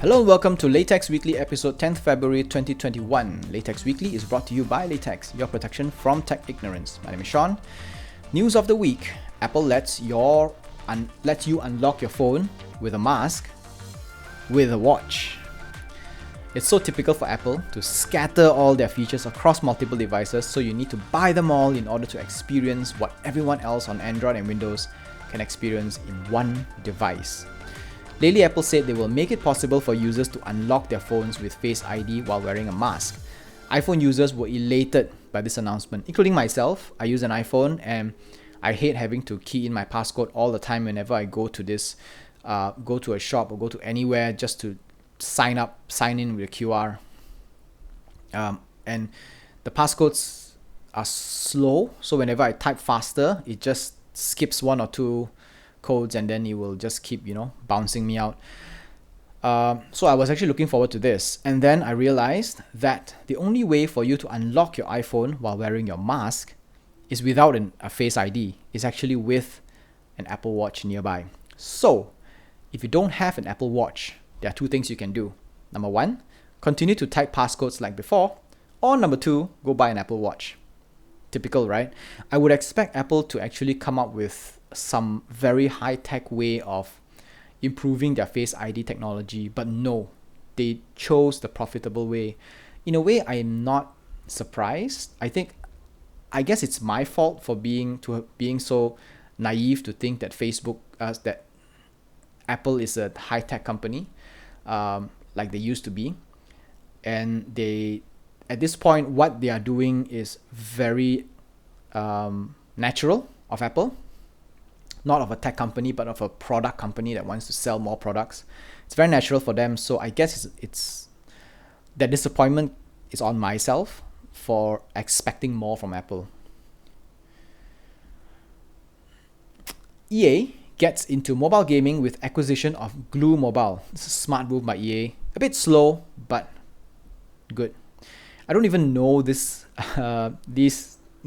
Hello and welcome to Laytechs Weekly episode 10th February 2021. Laytechs Weekly is brought to you by Laytechs, your protection from tech ignorance. My name is Sean. News of the week: Apple lets you unlock your phone with a mask with a watch. It's so typical for Apple to scatter all their features across multiple devices, so you need to buy them all in order to experience what everyone else on Android and Windows can experience in one device. Lately, Apple said they will make it possible for users to unlock their phones with FaceID while wearing a mask. iPhone users were elated by this announcement, including myself. I use an iPhone and I hate having to key in my passcode all the time whenever I go to a shop or go to anywhere just to sign in with a QR. And the passcodes are slow, so whenever I type faster, it just skips one or two codes and then it will just keep bouncing me out. So I was actually looking forward to this, and then I realized that the only way for you to unlock your iPhone while wearing your mask is without a Face ID. It's actually with an Apple Watch nearby. So if you don't have an Apple Watch, there are two things you can do. Number one, continue to type passcodes like before, or number two, go buy an Apple Watch. Typical, right? I would expect Apple to actually come up with some very high-tech way of improving their Face ID technology, but no, they chose the profitable way. In a way, I am not surprised. I guess it's my fault for being so naive to think that that Apple is a high-tech company, like they used to be, and at this point, what they are doing is very natural of Apple. Not of a tech company, but of a product company that wants to sell more products. It's very natural for them. So I guess it's that disappointment is on myself for expecting more from Apple. EA gets into mobile gaming with acquisition of Glue Mobile. This is a smart move by EA. A bit slow, but good. I don't even know these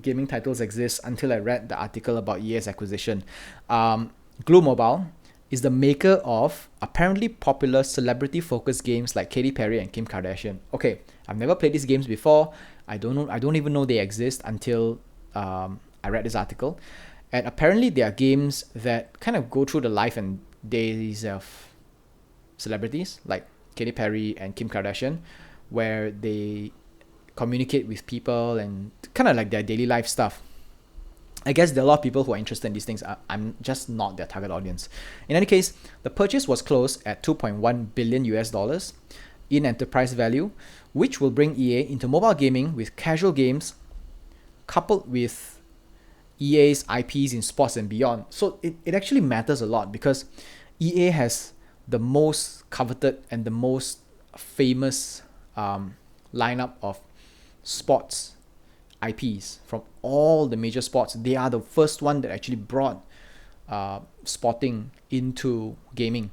gaming titles exist until I read the article about EA's acquisition. Glue Mobile is the maker of apparently popular celebrity-focused games like Katy Perry and Kim Kardashian. Okay, I've never played these games before. I don't even know they exist until I read this article. And apparently they are games that kind of go through the life and days of celebrities like Katy Perry and Kim Kardashian, where they communicate with people and kind of like their daily life stuff. I guess there are a lot of people who are interested in these things. I'm just not their target audience. In any case, the purchase was closed at $2.1 billion in enterprise value, which will bring EA into mobile gaming with casual games coupled with EA's IPs in sports and beyond. So it actually matters a lot because EA has the most coveted and the most famous lineup of sports IPs from all the major sports. They are the first one that actually brought sporting into gaming,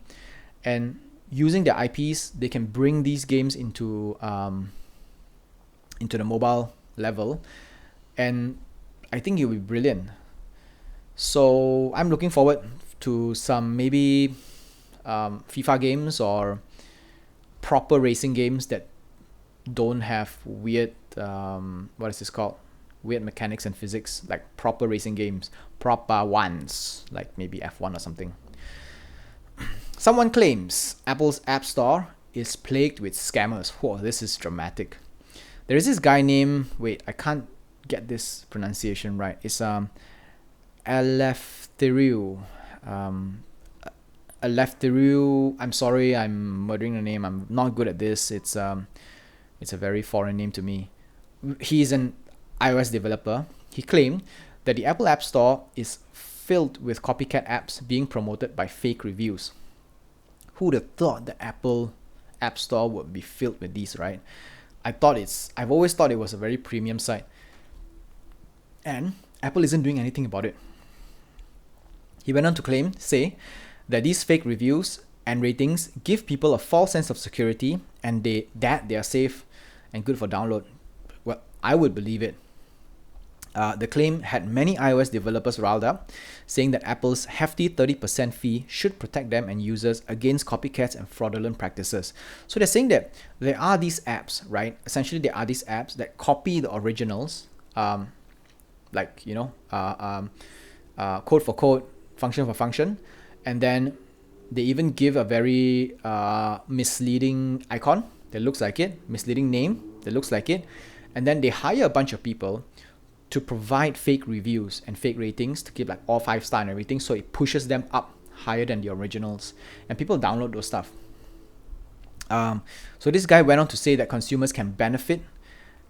and using their IPs, they can bring these games into the mobile level, and I think it will be brilliant. So I'm looking forward to some maybe FIFA games or proper racing games that don't have weird weird mechanics and physics, like proper racing games, proper ones, like maybe F1 or something. Someone claims Apple's App Store is plagued with scammers. Whoa, this is dramatic. There is this guy named, I can't get this pronunciation right. It's Eleftheriou. Eleftheriou. I'm sorry, I'm murdering the name. I'm not good at this. It's a very foreign name to me. He's an iOS developer. He claimed that the Apple App Store is filled with copycat apps being promoted by fake reviews. Who would have thought the Apple App Store would be filled with these, right? I've always thought it was a very premium site. And Apple isn't doing anything about it. He went on to say that these fake reviews and ratings give people a false sense of security and they are safe and good for download. Well, I would believe it. The claim had many iOS developers riled up, saying that Apple's hefty 30% fee should protect them and users against copycats and fraudulent practices. So they're saying that there are these apps, right? Essentially, there are these apps that copy the originals, like, code for code, function for function, and then they even give a very misleading icon that looks like it, misleading name that looks like it, and then they hire a bunch of people to provide fake reviews and fake ratings to give like all 5-star and everything, so it pushes them up higher than the originals, and people download those stuff. So this guy went on to say that consumers can benefit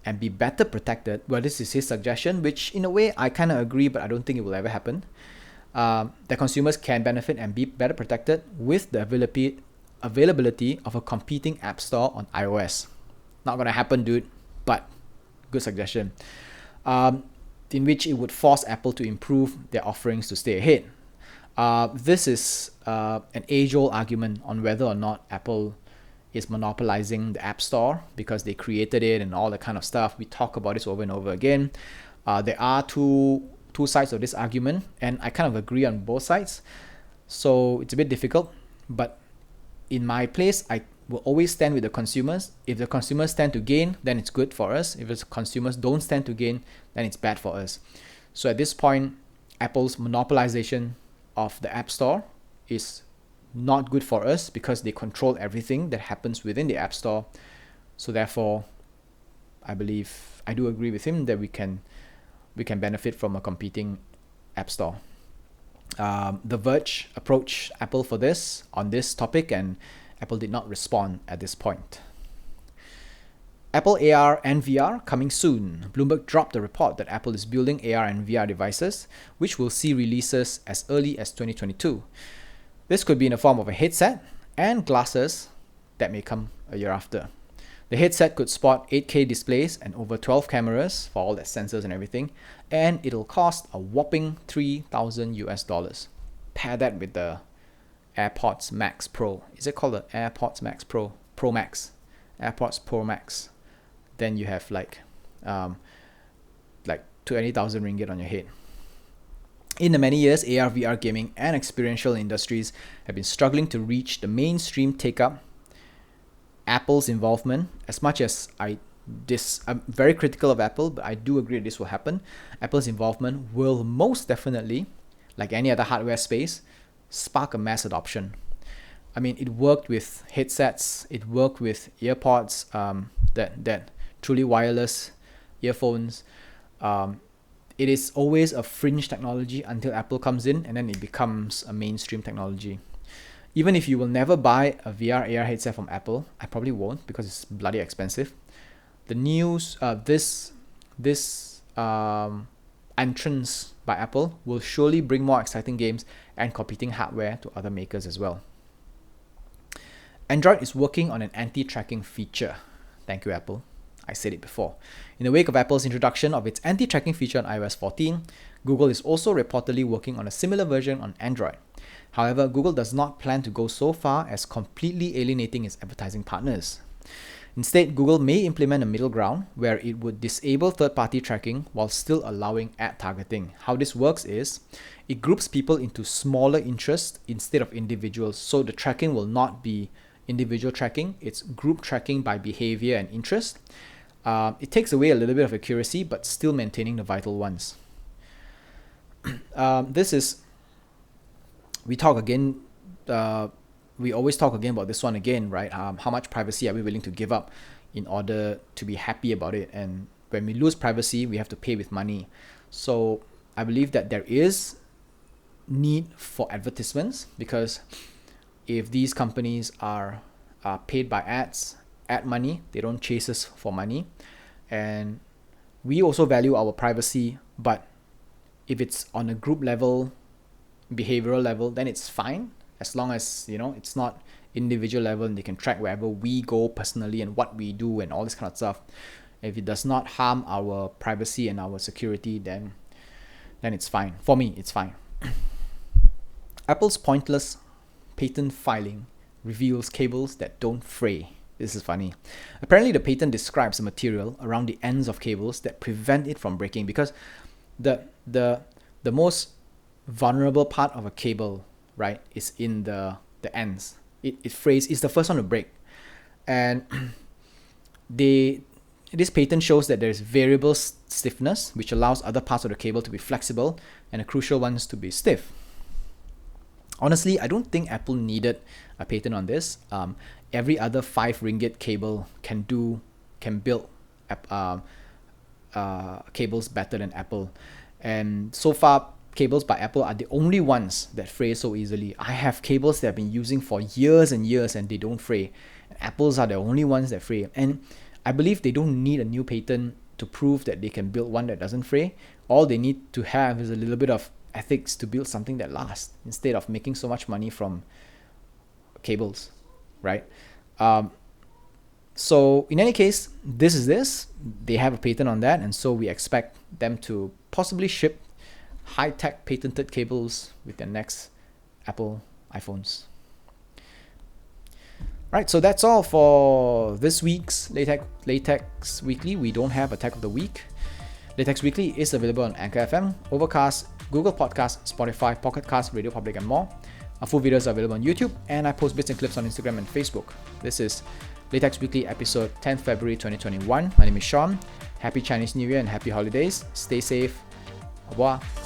and be better protected. Well, this is his suggestion, which in a way I kind of agree, but I don't think it will ever happen. That consumers can benefit and be better protected with the availability of a competing app store on iOS. Not gonna happen, dude, but good suggestion. In which it would force Apple to improve their offerings to stay ahead. This is an age-old argument on whether or not Apple is monopolizing the App Store because they created it and all that kind of stuff. We talk about this over and over again. There are two sides of this argument, and I kind of agree on both sides. So it's a bit difficult, but in my place, I will always stand with the consumers. If the consumers stand to gain, then it's good for us. If the consumers don't stand to gain, then it's bad for us. So at this point, Apple's monopolization of the App Store is not good for us because they control everything that happens within the App Store. So therefore, I do agree with him that we can benefit from a competing App Store. The Verge approached Apple on this topic, and Apple did not respond at this point. Apple AR and VR coming soon. Bloomberg dropped a report that Apple is building AR and VR devices, which will see releases as early as 2022. This could be in the form of a headset and glasses that may come a year after. The headset could spot 8K displays and over 12 cameras for all the sensors and everything, and it'll cost a whopping $3,000. Pair that with the AirPods Max Pro. Is it called the AirPods Max Pro? Pro Max. AirPods Pro Max. Then you have like 20,000 ringgit on your head. In the many years, AR, VR gaming and experiential industries have been struggling to reach the mainstream take-up. Apple's involvement, as much as I'm very critical of Apple, but I do agree that this will happen. Apple's involvement will most definitely, like any other hardware space, spark a mass adoption. I mean, it worked with headsets, it worked with earpods, that truly wireless earphones. It is always a fringe technology until Apple comes in, and then it becomes a mainstream technology. Even if you will never buy a VR AR headset from Apple, I probably won't because it's bloody expensive. The news, this entrance by Apple will surely bring more exciting games and competing hardware to other makers as well. Android is working on an anti-tracking feature. Thank you, Apple. I said it before. In the wake of Apple's introduction of its anti-tracking feature on iOS 14, Google is also reportedly working on a similar version on Android. However, Google does not plan to go so far as completely alienating its advertising partners. Instead, Google may implement a middle ground where it would disable third-party tracking while still allowing ad targeting. How this works is, it groups people into smaller interests instead of individuals, so the tracking will not be individual tracking, it's group tracking by behavior and interest. It takes away a little bit of accuracy, but still maintaining the vital ones. We always talk again about this one again, right? How much privacy are we willing to give up in order to be happy about it? And when we lose privacy, we have to pay with money. So I believe that there is need for advertisements, because if these companies are paid by ad money, they don't chase us for money. And we also value our privacy, but if it's on a group level, behavioral level, then it's fine, as long as it's not individual level and they can track wherever we go personally and what we do and all this kind of stuff. If it does not harm our privacy and our security, then it's fine. For me, it's fine. Apple's pointless patent filing reveals cables that don't fray. This is funny. Apparently, the patent describes a material around the ends of cables that prevent it from breaking, because the most vulnerable part of a cable, right, is in the ends. It frays. It's the first one to break, and this patent shows that there's variable stiffness, which allows other parts of the cable to be flexible and the crucial ones to be stiff. Honestly, I don't think Apple needed a patent on this. Every other 5 ringgit cable can build cables better than Apple. And so far, cables by Apple are the only ones that fray so easily. I have cables that I've been using for years and years and they don't fray. Apple's are the only ones that fray. And I believe they don't need a new patent to prove that they can build one that doesn't fray. All they need to have is a little bit of ethics to build something that lasts instead of making so much money from cables, right? So in any case, they have a patent on that, and so we expect them to possibly ship high-tech patented cables with their next Apple iPhones. Right, so that's all for this week's Laytechs Weekly. We don't have a Tech of the Week. Laytechs Weekly is available on Anchor FM, Overcast, Google Podcasts, Spotify, Pocket Cast, Radio Public, and more. Our full videos are available on YouTube, and I post bits and clips on Instagram and Facebook. This is Laytechs Weekly, episode 10th February 2021. My name is Sean. Happy Chinese New Year and happy holidays. Stay safe. Au revoir.